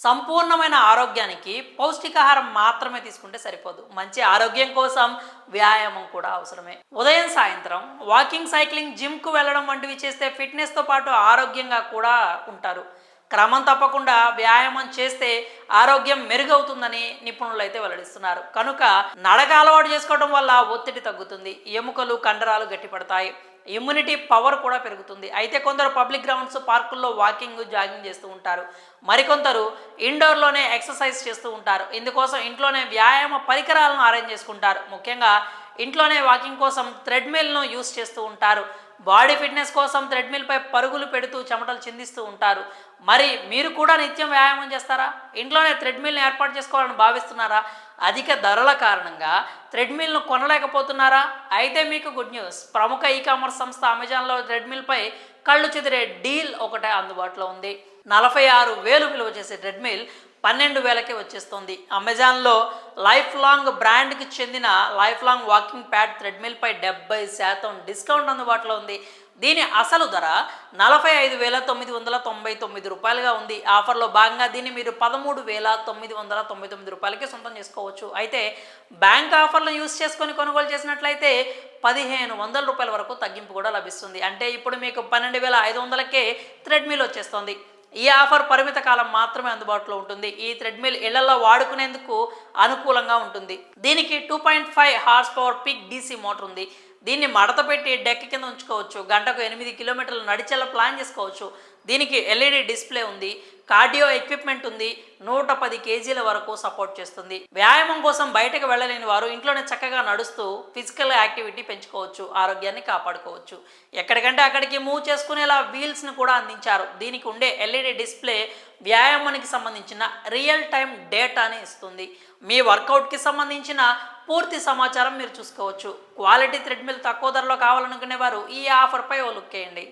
సంపూర్ణమైన ఆరోగ్యానికి పౌష్టికాహారం మాత్రమే తీసుకుంటే సరిపోదు. మంచి ఆరోగ్యం కోసం వ్యాయామం కూడా అవసరమే. ఉదయం సాయంత్రం వాకింగ్, సైక్లింగ్, జిమ్కు వెళ్ళడం వంటివి చేస్తే ఫిట్నెస్తో పాటు ఆరోగ్యంగా కూడా ఉంటారు. క్రమం తప్పకుండా వ్యాయామం చేస్తే ఆరోగ్యం మెరుగవుతుందని నిపుణులు అయితే వెల్లడిస్తున్నారు. కనుక నడక అలవాటు చేసుకోవడం వల్ల ఒత్తిడి తగ్గుతుంది, ఎముకలు కండరాలు గట్టిపడతాయి, ఇమ్యూనిటీ పవర్ కూడా పెరుగుతుంది. అయితే కొందరు పబ్లిక్ గ్రౌండ్స్, పార్కుల్లో వాకింగ్, జాగింగ్ చేస్తూ ఉంటారు. మరికొందరు ఇండోర్లోనే ఎక్సర్సైజ్ చేస్తూ ఉంటారు. ఇందుకోసం ఇంట్లోనే వ్యాయామ పరికరాలను అరేంజ్ చేసుకుంటారు. ముఖ్యంగా ఇంట్లోనే వాకింగ్ కోసం థ్రెడ్మిల్ను యూస్ చేస్తూ ఉంటారు. బాడీ ఫిట్నెస్ కోసం థ్రెడ్మిల్పై పరుగులు పెడుతూ చెమటలు చిందిస్తూ ఉంటారు. మరి మీరు కూడా నిత్యం వ్యాయామం చేస్తారా? ఇంట్లోనే థ్రెడ్మిల్ని ఏర్పాటు చేసుకోవాలని భావిస్తున్నారా? అధిక ధరల కారణంగా థ్రెడ్మిల్ను కొనలేకపోతున్నారా? అయితే మీకు గుడ్ న్యూస్. ప్రముఖ ఈ-కామర్స్ సంస్థ అమెజాన్లో థ్రెడ్మిల్పై కళ్ళు చెదిరే డీల్ ఒకటే అందుబాటులో ఉంది. 46,000 విలువ చేసే థ్రెడ్మిల్ 12,000కే వచ్చేస్తుంది. అమెజాన్లో లైఫ్ లాంగ్ బ్రాండ్కి చెందిన లైఫ్ లాంగ్ వాకింగ్ ప్యాడ్ థ్రెడ్మిల్పై 70% డిస్కౌంట్ అందుబాటులో ఉంది. దీని అసలు ధర 45,999 రూపాయలుగా ఉంది. ఆఫర్లో భాగంగా దీన్ని మీరు 13,999 రూపాయలకి సొంతం చేసుకోవచ్చు. అయితే బ్యాంక్ ఆఫర్లు యూస్ చేసుకొని కొనుగోలు చేసినట్లయితే 1,500 రూపాయల వరకు తగ్గింపు కూడా లభిస్తుంది. అంటే ఇప్పుడు మీకు 12,500కే థ్రెడ్మిల్ వచ్చేస్తుంది. ఈ ఆఫర్ పరిమిత కాలం మాత్రమే అందుబాటులో ఉంటుంది. ఈ థ్రెడ్మిల్ ఇళ్లలో వాడుకునేందుకు అనుకూలంగా ఉంటుంది. దీనికి 2.5 horse power peak DC motor ఉంది. దీన్ని మడత పెట్టి డెక్ కింద ఉంచుకోవచ్చు. గంటకు 8 కిలోమీటర్లు నడిచేలా ప్లాన్ చేసుకోవచ్చు. దీనికి LED డిస్ప్లే ఉంది, కార్డియో ఎక్విప్మెంట్ ఉంది, 110 కేజీల వరకు సపోర్ట్ చేస్తుంది. వ్యాయామం కోసం బయటకు వెళ్ళలేని వారు ఇంట్లోనే చక్కగా నడుస్తూ ఫిజికల్ యాక్టివిటీ పెంచుకోవచ్చు, ఆరోగ్యాన్ని కాపాడుకోవచ్చు. ఎక్కడికంటే అక్కడికి మూవ్ చేసుకునేలా వీల్స్ని కూడా అందించారు. దీనికి ఉండే LED డిస్ప్లే వ్యాయామానికి సంబంధించిన రియల్ టైం డేటాని ఇస్తుంది. మీ వర్కౌట్కి సంబంధించిన పూర్తి సమాచారం మీరు చూసుకోవచ్చు. క్వాలిటీ థ్రెడ్మిల్ తక్కువ ధరలో కావాలనుకునే వారు ఈ ఆఫర్పై ఓ లుక్ వేయండి.